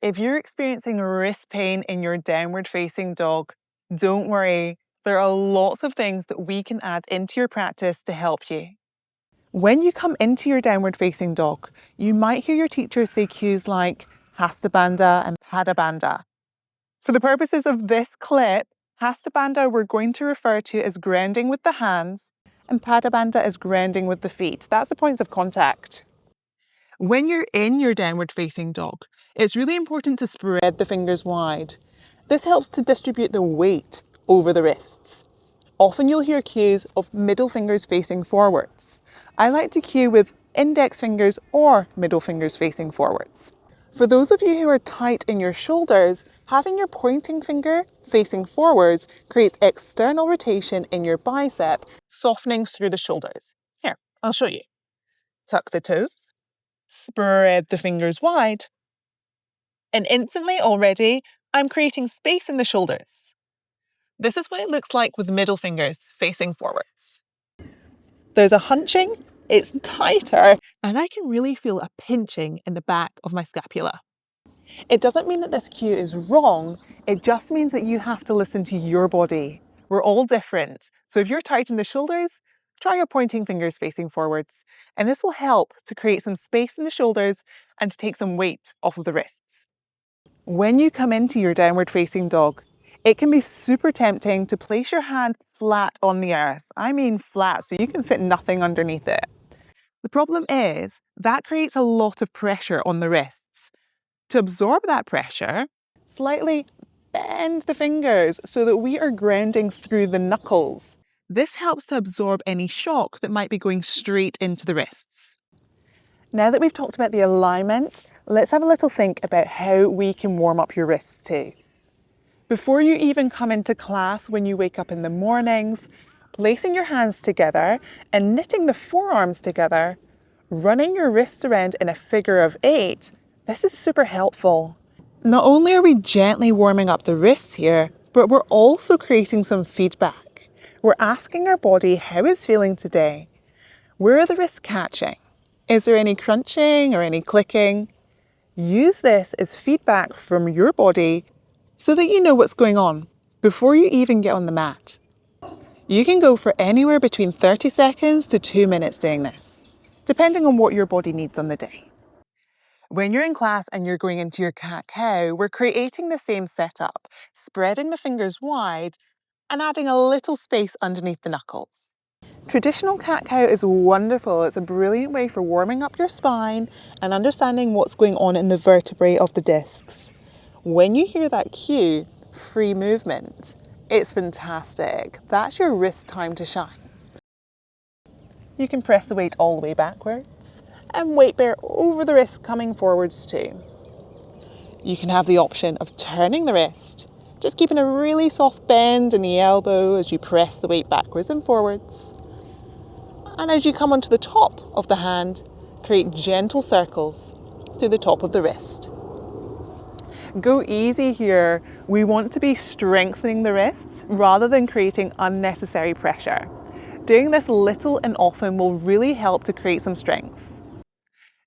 If you're experiencing wrist pain in your downward facing dog, don't worry. There are lots of things that we can add into your practice to help you. When you come into your downward facing dog, you might hear your teacher say cues like Hasta Bandha and Pada Bandha. For the purposes of this clip, Hasta Bandha we're going to refer to as grounding with the hands and Pada Bandha as grounding with the feet. That's the points of contact. When you're in your downward facing dog, it's really important to spread the fingers wide. This helps to distribute the weight over the wrists. Often you'll hear cues of middle fingers facing forwards. I like to cue with index fingers or middle fingers facing forwards. For those of you who are tight in your shoulders, having your pointing finger facing forwards creates external rotation in your bicep, softening through the shoulders. Here, I'll show you. Tuck the toes, spread the fingers wide, and instantly already I'm creating space in the shoulders. This is what it looks like with middle fingers facing forwards. There's a hunching, it's tighter, and I can really feel a pinching in the back of my scapula. It doesn't mean that this cue is wrong, it just means that you have to listen to your body. We're all different, so if you're tight in the shoulders, try your pointing fingers facing forwards, and this will help to create some space in the shoulders and to take some weight off of the wrists. When you come into your downward facing dog, it can be super tempting to place your hand flat on the earth. I mean flat, so you can fit nothing underneath it. The problem is that creates a lot of pressure on the wrists. To absorb that pressure, slightly bend the fingers so that we are grounding through the knuckles. This helps to absorb any shock that might be going straight into the wrists. Now that we've talked about the alignment, let's have a little think about how we can warm up your wrists too. Before you even come into class when you wake up in the mornings, placing your hands together and knitting the forearms together, running your wrists around in a figure of 8, this is super helpful. Not only are we gently warming up the wrists here, but we're also creating some feedback. We're asking our body how it's feeling today. Where are the wrists catching? Is there any crunching or any clicking? Use this as feedback from your body so that you know what's going on before you even get on the mat. You can go for anywhere between 30 seconds to 2 minutes doing this, depending on what your body needs on the day. When you're in class and you're going into your cat-cow, we're creating the same setup, spreading the fingers wide and adding a little space underneath the knuckles. Traditional cat-cow is wonderful. It's a brilliant way for warming up your spine and understanding what's going on in the vertebrae of the discs. When you hear that cue, free movement, it's fantastic. That's your wrist time to shine. You can press the weight all the way backwards and weight bear over the wrist coming forwards too. You can have the option of turning the wrist, just keeping a really soft bend in the elbow as you press the weight backwards and forwards. And as you come onto the top of the hand, create gentle circles through the top of the wrist. Go easy here. We want to be strengthening the wrists rather than creating unnecessary pressure. Doing this little and often will really help to create some strength.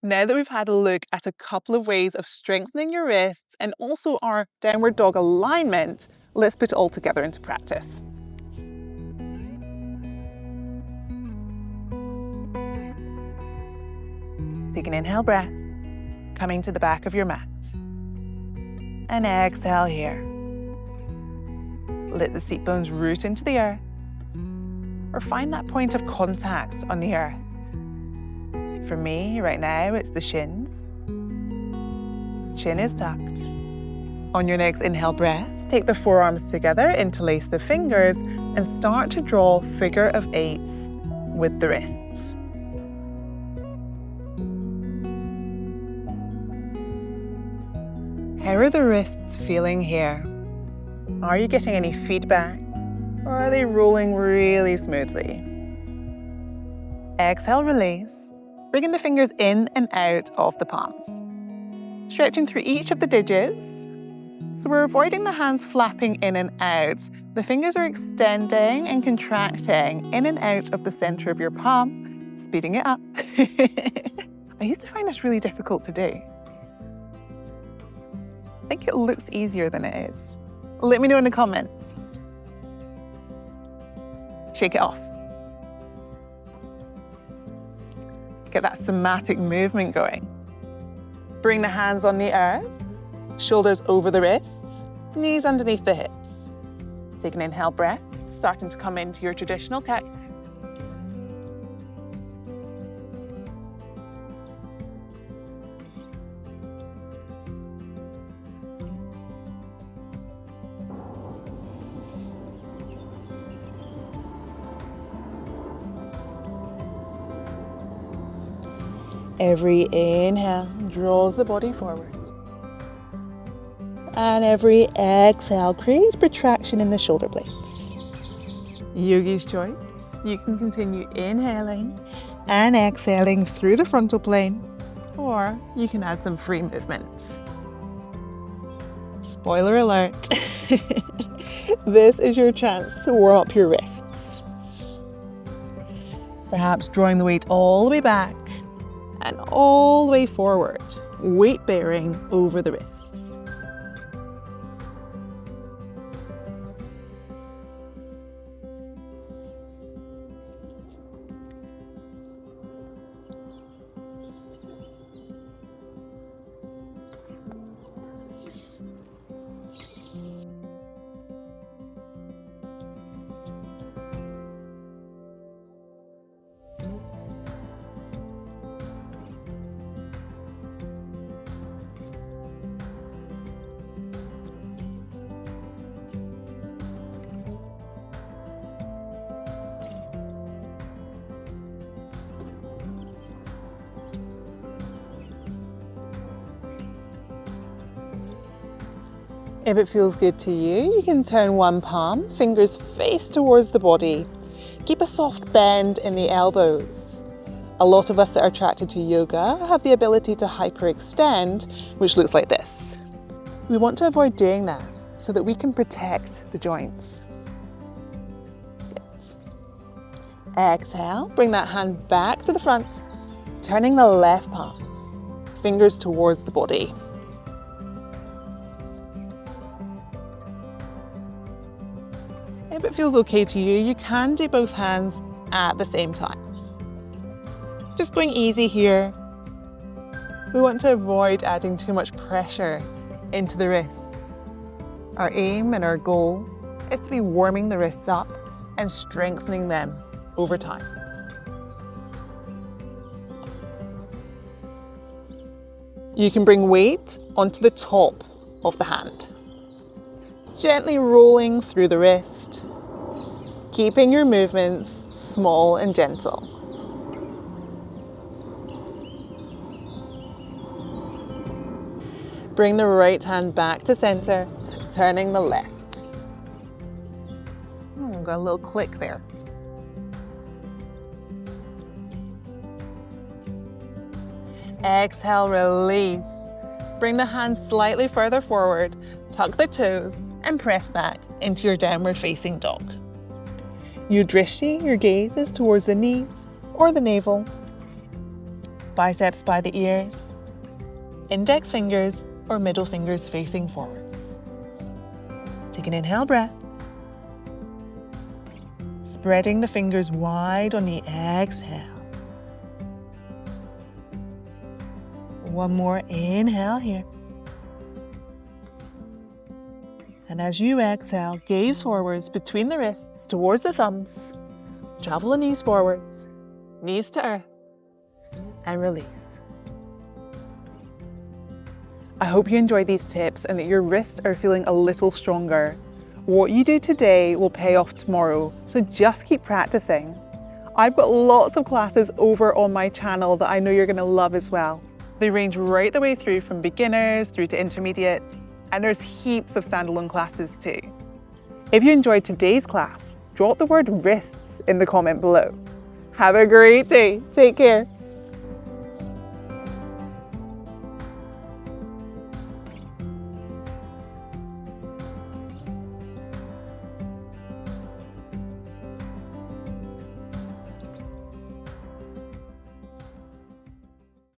Now that we've had a look at a couple of ways of strengthening your wrists and also our downward dog alignment, let's put it all together into practice. So you can inhale breath, coming to the back of your mat. And exhale here. Let the seat bones root into the earth, or find that point of contact on the earth. For me, right now, it's the shins. Chin is tucked. On your next inhale breath, take the forearms together, interlace the fingers, and start to draw figure of 8s with the wrists. How are the wrists feeling here? Are you getting any feedback, or are they rolling really smoothly? Exhale, release, bringing the fingers in and out of the palms. Stretching through each of the digits. So we're avoiding the hands flapping in and out. The fingers are extending and contracting in and out of the center of your palm, speeding it up. I used to find this really difficult to do. I think it looks easier than it is. Let me know in the comments. Shake it off. Get that somatic movement going. Bring the hands on the earth, shoulders over the wrists, knees underneath the hips. Take an inhale breath, starting to come into your traditional couch. Every inhale draws the body forward. And every exhale creates protraction in the shoulder blades. Yogi's choice. You can continue inhaling and exhaling through the frontal plane, or you can add some free movement. Spoiler alert, this is your chance to warm up your wrists. Perhaps drawing the weight all the way back and all the way forward, weight bearing over the wrists. If it feels good to you, you can turn one palm, fingers face towards the body. Keep a soft bend in the elbows. A lot of us that are attracted to yoga have the ability to hyperextend, which looks like this. We want to avoid doing that so that we can protect the joints. Good. Exhale, bring that hand back to the front, turning the left palm, fingers towards the body. If it feels okay to you, you can do both hands at the same time. Just going easy here. We want to avoid adding too much pressure into the wrists. Our aim and our goal is to be warming the wrists up and strengthening them over time. You can bring weight onto the top of the hand. Gently rolling through the wrist, keeping your movements small and gentle. Bring the right hand back to center, turning the left. Got a little click there. Exhale, release. Bring the hands slightly further forward, tuck the toes, and press back into your downward facing dog. Your drishti, your gaze is towards the knees or the navel. Biceps by the ears. Index fingers or middle fingers facing forwards. Take an inhale breath. Spreading the fingers wide on the exhale. One more inhale here. And as you exhale, gaze forwards between the wrists towards the thumbs. Travel the knees forwards, knees to earth, and release. I hope you enjoyed these tips and that your wrists are feeling a little stronger. What you do today will pay off tomorrow, so just keep practicing. I've got lots of classes over on my channel that I know you're going to love as well. They range right the way through from beginners through to intermediate. And there's heaps of standalone classes too. If you enjoyed today's class, drop the word wrists in the comment below. Have a great day. Take care.